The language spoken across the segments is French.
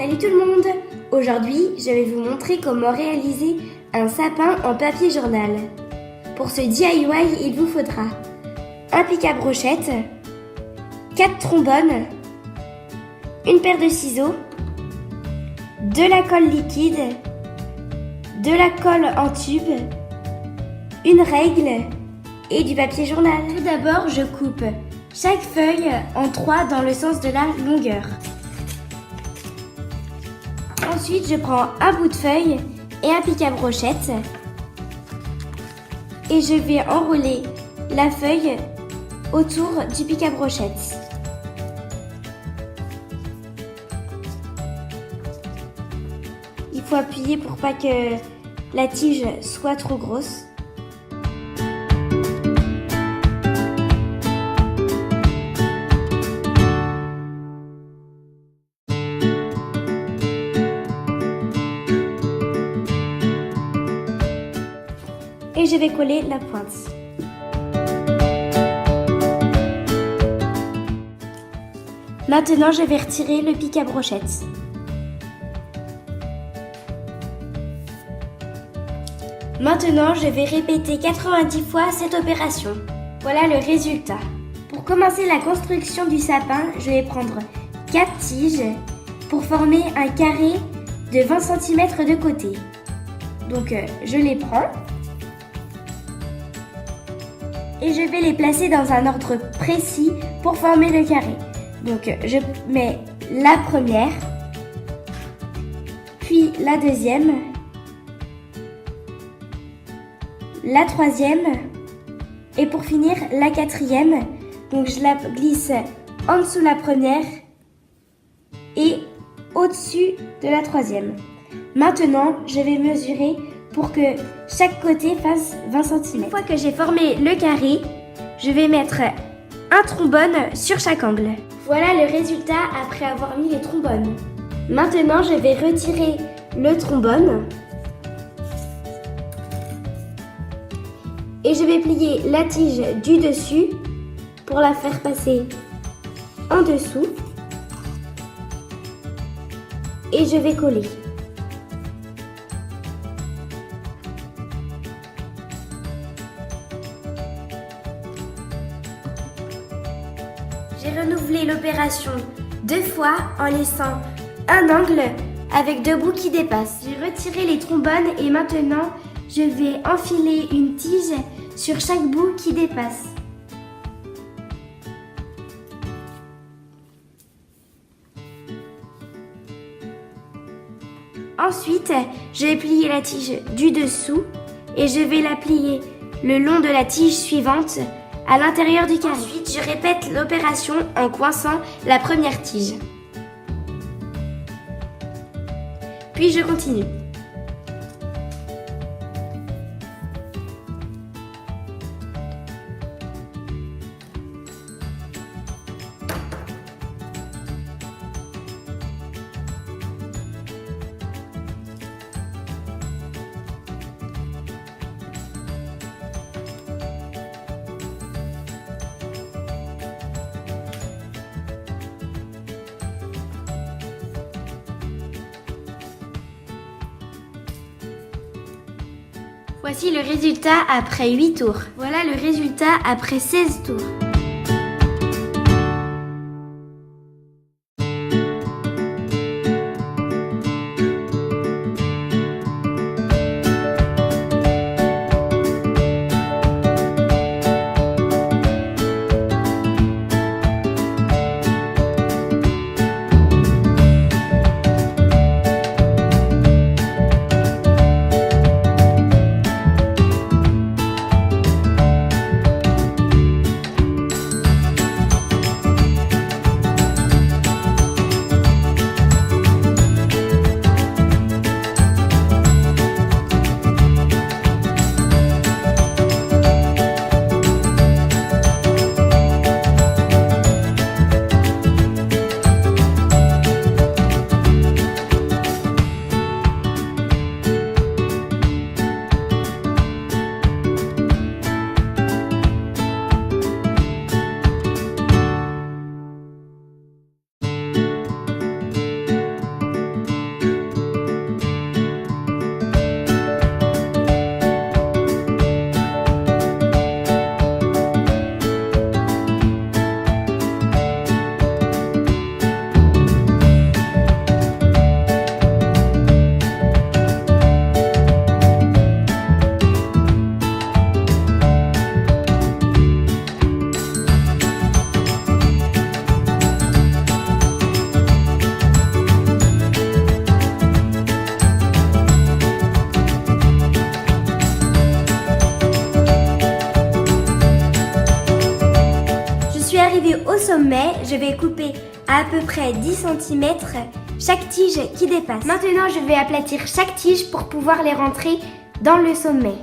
Salut tout le monde! Aujourd'hui, je vais vous montrer comment réaliser un sapin en papier journal. Pour ce DIY, il vous faudra un pic à brochette, 4 trombones, une paire de ciseaux, de la colle liquide, de la colle en tube, une règle et du papier journal. Tout d'abord, je coupe chaque feuille en 3 dans le sens de la longueur. Ensuite, je prends un bout de feuille et un pic à brochette et je vais enrouler la feuille autour du pic à brochette. Il faut appuyer pour pas que la tige soit trop grosse. Et je vais coller la pointe. Maintenant, je vais retirer le pic à brochette. Maintenant, je vais répéter 90 fois cette opération. Voilà le résultat. Pour commencer la construction du sapin, je vais prendre 4 tiges pour former un carré de 20 cm de côté. Donc, je les prends. Et je vais les placer dans un ordre précis pour former le carré. Donc je mets la première, puis la deuxième, la troisième et pour finir la quatrième. Donc je la glisse en dessous de la première et au-dessus de la troisième. Maintenant, je vais mesurer pour que chaque côté fasse 20 cm. Une fois que j'ai formé le carré, je vais mettre un trombone sur chaque angle. Voilà le résultat après avoir mis les trombones. Maintenant, je vais retirer le trombone et je vais plier la tige du dessus pour la faire passer en dessous et je vais coller. J'ai renouvelé l'opération 2 fois en laissant un angle avec 2 bouts qui dépassent. J'ai retiré les trombones et maintenant je vais enfiler une tige sur chaque bout qui dépasse. Ensuite, je vais plier la tige du dessous et je vais la plier le long de la tige suivante à l'intérieur du carré. Ensuite, je répète l'opération en coinçant la première tige. Puis je continue. Voici le résultat après 8 tours. Voilà le résultat après 16 tours. sommet, je vais couper à peu près 10 cm chaque tige qui dépasse. Maintenant, je vais aplatir chaque tige pour pouvoir les rentrer dans le sommet.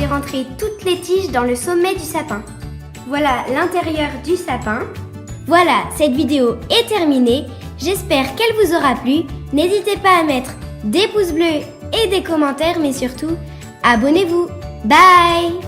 Rentrer toutes les tiges dans le sommet du sapin. Voilà l'intérieur du sapin. Voilà, cette vidéo est terminée. J'espère qu'elle vous aura plu. N'hésitez pas à mettre des pouces bleus et des commentaires, mais surtout, abonnez-vous. Bye!